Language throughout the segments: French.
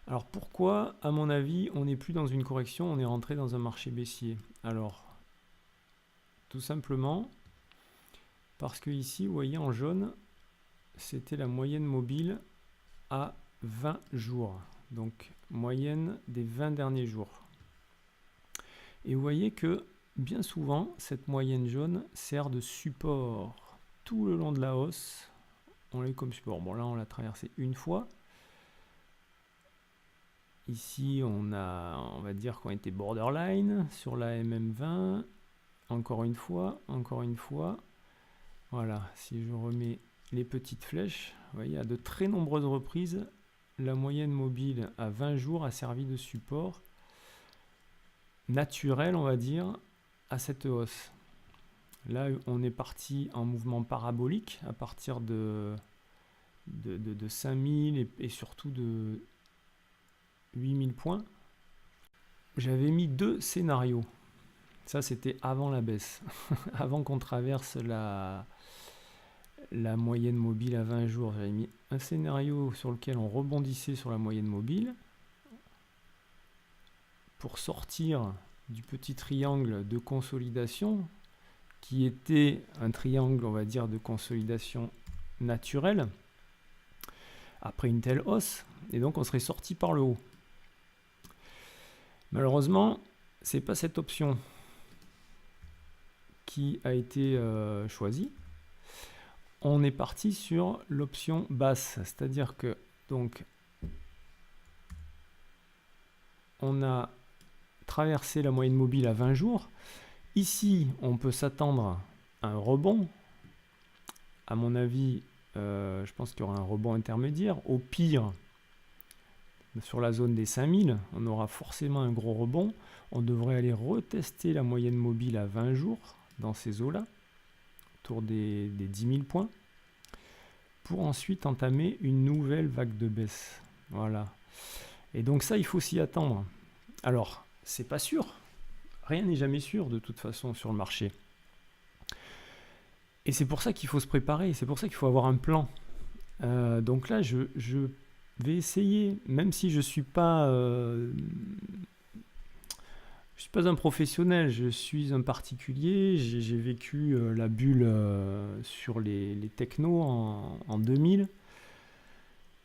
Alors pourquoi, à mon avis, on n'est plus dans une correction, on est rentré dans un marché baissier? Alors, tout simplement parce que ici, vous voyez en jaune, c'était la moyenne mobile à 20 jours. Donc, moyenne des 20 derniers jours. Et vous voyez que bien souvent, cette moyenne jaune sert de support tout le long de la hausse. On l'a eu comme support. Bon, là, on l'a traversé une fois. Ici, on va dire qu'on était borderline sur la MM20. Encore une fois, encore une fois. Voilà, si je remets les petites flèches, vous voyez, à de très nombreuses reprises, la moyenne mobile à 20 jours a servi de support naturel, on va dire, à cette hausse. Là, on est parti en mouvement parabolique à partir de 5000 et surtout de 8000 points. J'avais mis deux scénarios. Ça, c'était avant la baisse, avant qu'on traverse la moyenne mobile à 20 jours. J'avais mis un scénario sur lequel on rebondissait sur la moyenne mobile pour sortir du petit triangle de consolidation qui était un triangle, on va dire, de consolidation naturelle après une telle hausse, et donc on serait sorti par le haut. Malheureusement, c'est pas cette option qui a été choisie. On est parti sur l'option basse, c'est-à-dire que donc on a traversé la moyenne mobile à 20 jours. Ici, on peut s'attendre à un rebond. À mon avis, je pense qu'il y aura un rebond intermédiaire. Au pire, sur la zone des 5000, on aura forcément un gros rebond. On devrait aller retester la moyenne mobile à 20 jours dans ces eaux-là, autour des 10 000 points, pour ensuite entamer une nouvelle vague de baisse. Voilà. Et donc ça, il faut s'y attendre. Alors, c'est pas sûr. Rien n'est jamais sûr de toute façon sur le marché. Et c'est pour ça qu'il faut se préparer, c'est pour ça qu'il faut avoir un plan. Donc là, je vais essayer, même si je ne suis pas un professionnel, je suis un particulier. J'ai vécu la bulle sur les technos en 2000.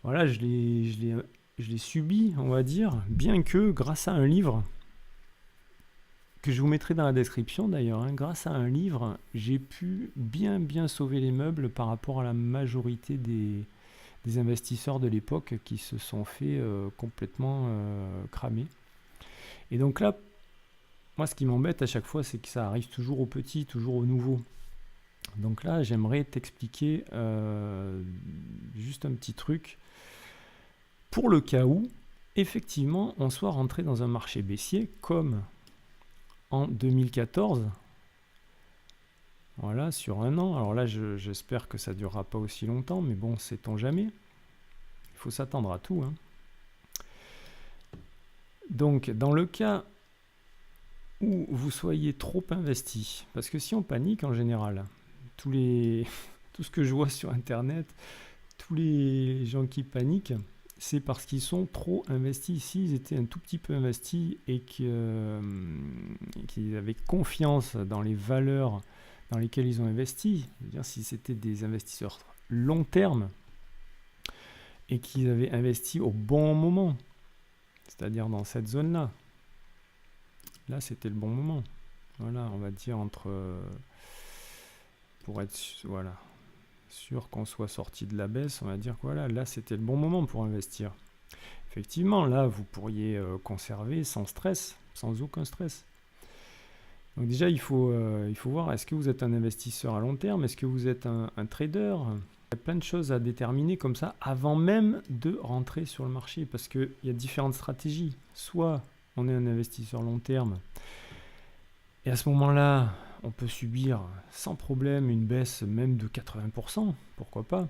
Voilà, je l'ai subi, on va dire, bien que grâce à un livre que je vous mettrai dans la description d'ailleurs, hein, grâce à un livre, j'ai pu bien sauver les meubles par rapport à la majorité des investisseurs de l'époque qui se sont fait complètement cramer. Et donc là, moi ce qui m'embête à chaque fois, c'est que ça arrive toujours aux petits, toujours aux nouveaux. Donc là, j'aimerais t'expliquer juste un petit truc pour le cas où, effectivement, on soit rentré dans un marché baissier comme en 2014. Voilà, sur un an. Alors là, j'espère que ça ne durera pas aussi longtemps, mais bon, sait-on jamais. Il faut s'attendre à tout, hein. Donc, dans le cas où vous soyez trop investi, parce que si on panique en général, tout ce que je vois sur Internet, tous les gens qui paniquent, c'est parce qu'ils sont trop investis. S'ils étaient un tout petit peu investis et qu'ils avaient confiance dans les valeurs dans lesquelles ils ont investi, c'est-à-dire si c'était des investisseurs long terme et qu'ils avaient investi au bon moment, c'est-à-dire dans cette zone-là, là c'était le bon moment. Voilà, on va dire pour être voilà, sûr qu'on soit sorti de la baisse, on va dire que voilà, là c'était le bon moment pour investir. Effectivement, là vous pourriez conserver sans stress, sans aucun stress. Donc déjà, il faut voir, est-ce que vous êtes un investisseur à long terme? Est-ce que vous êtes un trader? Il y a plein de choses à déterminer comme ça avant même de rentrer sur le marché, parce qu'il y a différentes stratégies. Soit on est un investisseur long terme, et à ce moment-là, on peut subir sans problème une baisse même de 80%, pourquoi pas?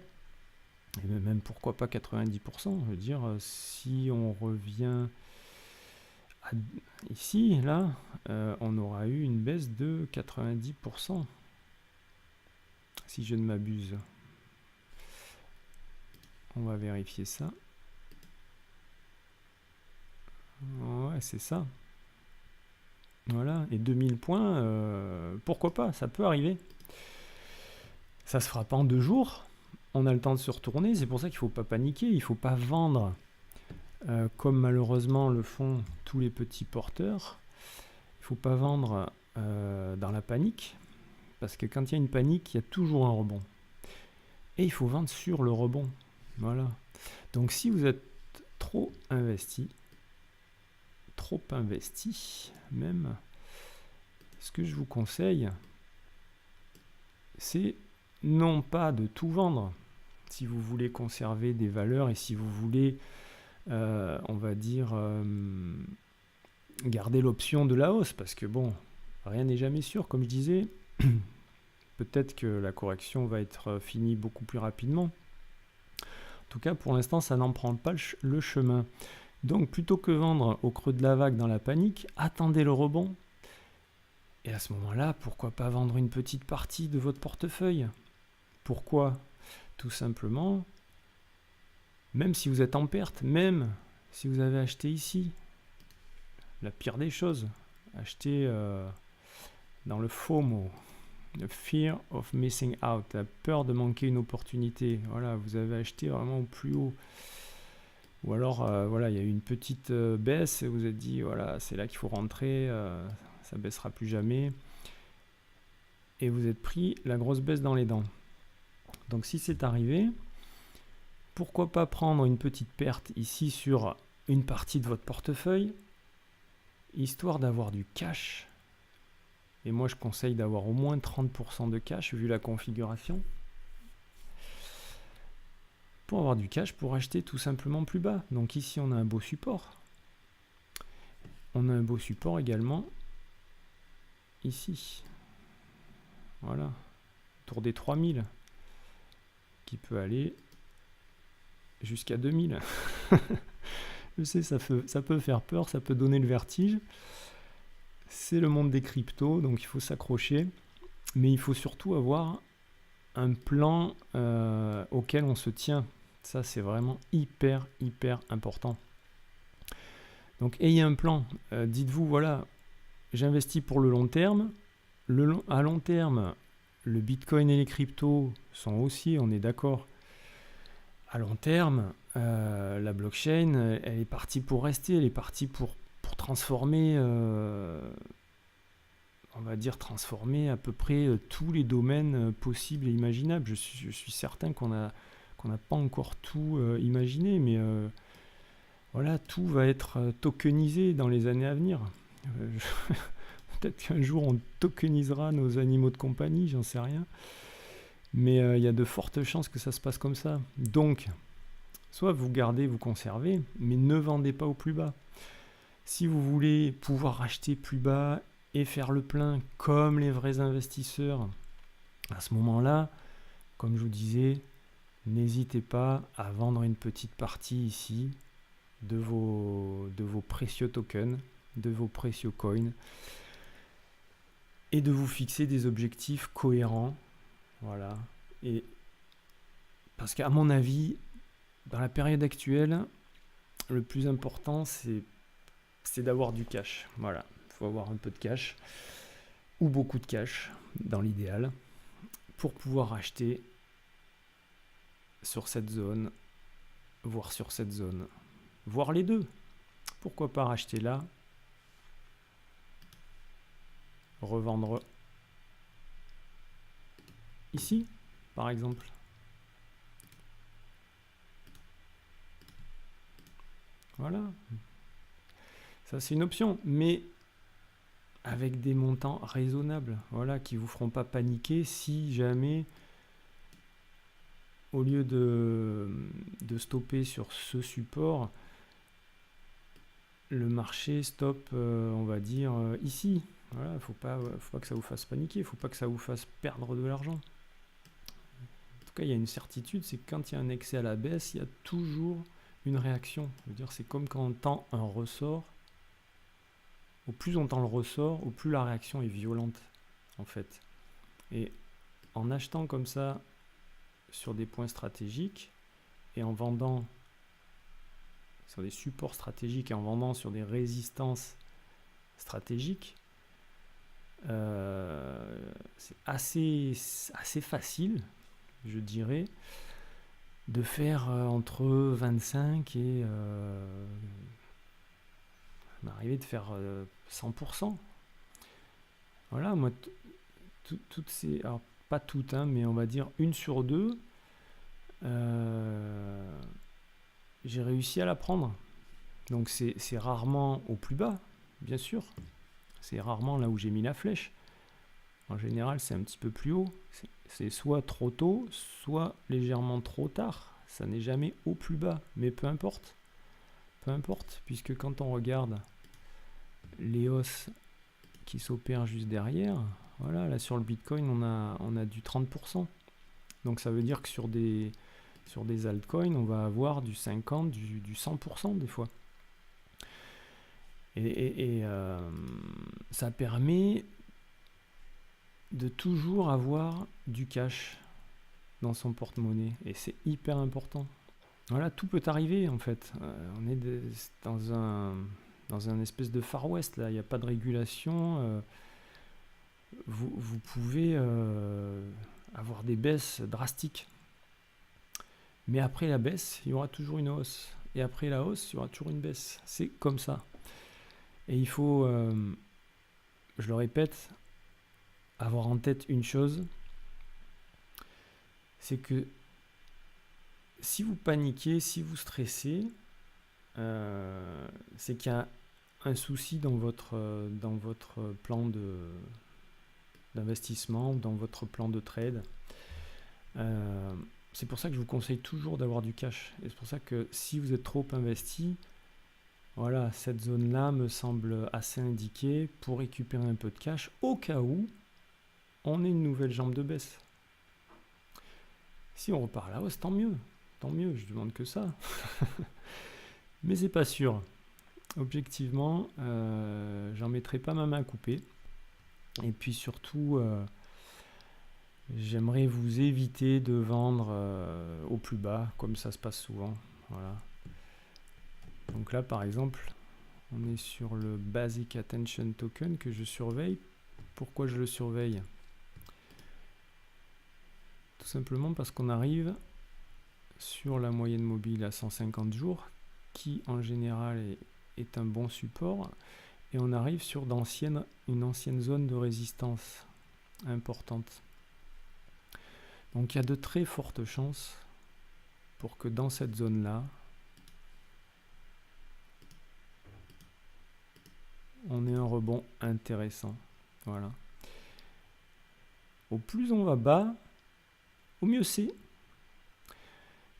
Et même pourquoi pas 90%? Je veux dire, si on revient ici, là, on aura eu une baisse de 90%, si je ne m'abuse. On va vérifier ça. Ouais, c'est ça. Voilà, et 2000 points, pourquoi pas, ça peut arriver. Ça se fera pas en 2 jours, on a le temps de se retourner, c'est pour ça qu'il ne faut pas paniquer, il ne faut pas vendre comme malheureusement le font tous les petits porteurs. Il ne faut pas vendre dans la panique, parce que quand il y a une panique, il y a toujours un rebond. Et il faut vendre sur le rebond. Voilà. Donc si vous êtes trop investi même, ce que je vous conseille, c'est non pas de tout vendre, si vous voulez conserver des valeurs et si vous voulez, on va dire, garder l'option de la hausse, parce que bon, rien n'est jamais sûr, comme je disais. Peut-être que la correction va être finie beaucoup plus rapidement. En tout cas, pour l'instant, ça n'en prend pas le chemin. Donc, plutôt que vendre au creux de la vague dans la panique, attendez le rebond. Et à ce moment-là, pourquoi pas vendre une petite partie de votre portefeuille? Pourquoi? Tout simplement, même si vous êtes en perte, même si vous avez acheté ici, la pire des choses, acheter dans le FOMO, le fear of missing out, la peur de manquer une opportunité. Voilà, vous avez acheté vraiment au plus haut. Ou alors, voilà, il y a eu une petite baisse et vous êtes dit, voilà, c'est là qu'il faut rentrer, ça ne baissera plus jamais. Et vous êtes pris la grosse baisse dans les dents. Donc si c'est arrivé, pourquoi pas prendre une petite perte ici sur une partie de votre portefeuille, histoire d'avoir du cash. Et moi je conseille d'avoir au moins 30% de cash vu la configuration. Pour avoir du cash pour acheter tout simplement plus bas. Donc ici on a un beau support. On a un beau support également ici. Voilà. Autour des 3000. Qui peut aller jusqu'à 2000. Je sais, ça peut faire peur, ça peut donner le vertige. C'est le monde des cryptos, donc il faut s'accrocher. Mais il faut surtout avoir un plan auquel on se tient. Ça, c'est vraiment hyper important. Donc, ayez un plan. Dites-vous, voilà, j'investis pour le long terme. À long terme, le Bitcoin et les cryptos sont haussiers, on est d'accord. À long terme, la blockchain, elle est partie pour rester, elle est partie pour transformer, on va dire transformer à peu près tous les domaines possibles et imaginables. Je suis certain qu'on n'a pas encore tout imaginé, mais voilà, tout va être tokenisé dans les années à venir. Peut-être qu'un jour on tokenisera nos animaux de compagnie, j'en sais rien. Mais il y a de fortes chances que ça se passe comme ça. Donc, soit vous gardez, vous conservez, mais ne vendez pas au plus bas. Si vous voulez pouvoir acheter plus bas et faire le plein comme les vrais investisseurs, à ce moment-là, comme je vous disais, n'hésitez pas à vendre une petite partie ici de vos précieux tokens, de vos précieux coins, et de vous fixer des objectifs cohérents. Voilà. Et parce qu'à mon avis, dans la période actuelle, le plus important, c'est d'avoir du cash. Voilà. Il faut avoir un peu de cash, ou beaucoup de cash, dans l'idéal, pour pouvoir acheter sur cette zone, voire sur cette zone, voire les deux. Pourquoi pas racheter là, revendre ici, par exemple. Voilà. Ça, c'est une option, mais avec des montants raisonnables, voilà, qui ne vous feront pas paniquer si jamais, au lieu de stopper sur ce support, le marché stoppe, on va dire, ici. Voilà, faut pas que ça vous fasse paniquer, il ne faut pas que ça vous fasse perdre de l'argent. En tout cas, il y a une certitude, c'est que quand il y a un excès à la baisse, il y a toujours une réaction. Je veux dire, c'est comme quand on tend un ressort. Au plus on tend le ressort, au plus la réaction est violente, en fait. Et en achetant comme ça sur des points stratégiques et en vendant sur des supports stratégiques et en vendant sur des résistances stratégiques, c'est assez facile, je dirais, de faire entre 25 et d'arriver de faire 100%. Voilà, moi, toutes ces... Alors, pas toutes, hein, mais on va dire une sur deux, j'ai réussi à la prendre. Donc, c'est rarement au plus bas, bien sûr. C'est rarement là où j'ai mis la flèche. En général, c'est un petit peu plus haut. C'est soit trop tôt, soit légèrement trop tard. Ça n'est jamais au plus bas, mais peu importe. Peu importe, puisque quand on regarde les hausses qui s'opèrent juste derrière, voilà, là sur le Bitcoin, on a du 30%. Donc ça veut dire que sur des altcoins, on va avoir du 50, du 100% des fois. Et ça permet de toujours avoir du cash dans son porte-monnaie. Et c'est hyper important. Voilà, tout peut arriver en fait. On est dans un espèce de Far West, là. Il n'y a pas de régulation. Vous pouvez avoir des baisses drastiques. Mais après la baisse, il y aura toujours une hausse. Et après la hausse, il y aura toujours une baisse. C'est comme ça. Et il faut, je le répète, avoir en tête une chose, c'est que si vous paniquez, si vous stressez, c'est qu'il y a un souci dans votre plan d'investissement, dans votre plan de trade. C'est pour ça que je vous conseille toujours d'avoir du cash. Et c'est pour ça que si vous êtes trop investi, voilà, cette zone-là me semble assez indiquée pour récupérer un peu de cash au cas où on ait une nouvelle jambe de baisse. Si on repart à la hausse, tant mieux, je demande que ça. Mais c'est pas sûr. Objectivement, j'en mettrai pas ma main à couper. Et puis surtout, j'aimerais vous éviter de vendre au plus bas, comme ça se passe souvent. Voilà. Donc là, par exemple, on est sur le Basic Attention Token que je surveille. Pourquoi je le surveille? Tout simplement parce qu'on arrive sur la moyenne mobile à 150 jours, qui en général est un bon support, et on arrive sur une ancienne zone de résistance importante. Donc il y a de très fortes chances pour que dans cette zone-là, on ait un rebond intéressant. Voilà. Au plus on va bas, au mieux c'est.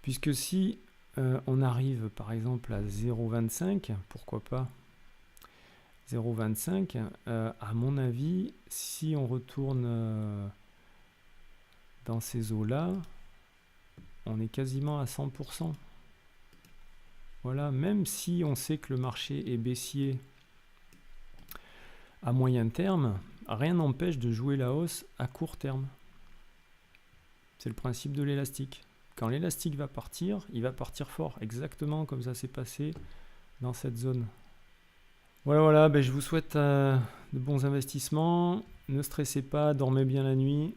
Puisque si on arrive par exemple à 0,25, pourquoi pas 0,25, à mon avis, si on retourne dans ces eaux-là, on est quasiment à 100%. Voilà, même si on sait que le marché est baissier à moyen terme, rien n'empêche de jouer la hausse à court terme. C'est le principe de l'élastique. Quand l'élastique va partir, il va partir fort, exactement comme ça s'est passé dans cette zone. Voilà, ben je vous souhaite de bons investissements. Ne stressez pas, dormez bien la nuit.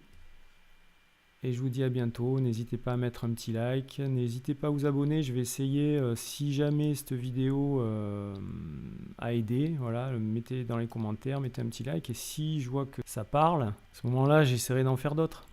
Et je vous dis à bientôt. N'hésitez pas à mettre un petit like. N'hésitez pas à vous abonner. Je vais essayer, si jamais cette vidéo a aidé, voilà, mettez dans les commentaires, mettez un petit like. Et si je vois que ça parle, à ce moment-là, j'essaierai d'en faire d'autres.